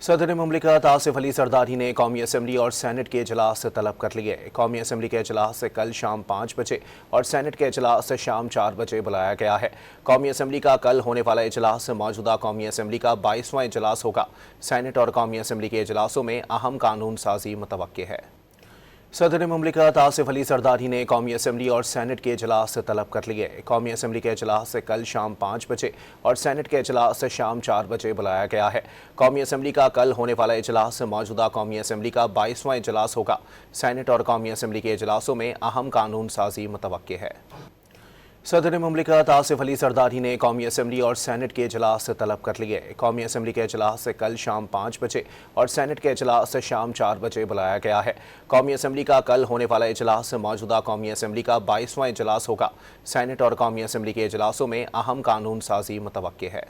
सदर मुमलिकत आसिफ अली जरदारी ने कौमी असम्बली और सैनेट के इजलास तलब कर लिए। कौमी असम्बली के इजलास कल शाम 5 बजे और सैनेट के इजलास शाम 4 बजे बुलाया गया है। कौमी असम्बली का कल होने वाला इजलास मौजूदा कौमी असम्बली का 22वां इजलास होगा। सैनेट और कौमी असम्बली के इजलासों में अहम कानून साजी मुतवक्के है। सदर मुमलिकत आसिफ अली जरदारी ने कौमी असम्बली और सैनेट के इजलास तलब कर लिए। कौमी असम्बली के इजलास कल शाम 5 बजे और सैनेट के इजलास शाम 4 बजे बुलाया गया है। कौमी असम्बली का कल होने वाला इजलास मौजूदा कौमी असम्बली का 22वां इजलास होगा। सैनेट और कौमी असम्बली के इजलासों में अहम कानून साजी मुतवक्के है। सदर मुमलिकत आसिफ अली जरदारी ने कौमी असम्बली और सैनेट के इजलास तलब कर लिए। कौमी असम्बली के इजलास कल शाम 5 बजे और सैनेट के इजलास शाम 4 बजे बुलाया गया है। कौमी असम्बली का कल होने वाला इजलास मौजूदा कौमी असम्बली का 22वां इजलास होगा। सैनेट और कौमी असम्बली के इजलासों में अहम कानून साजी मुतवक्के है।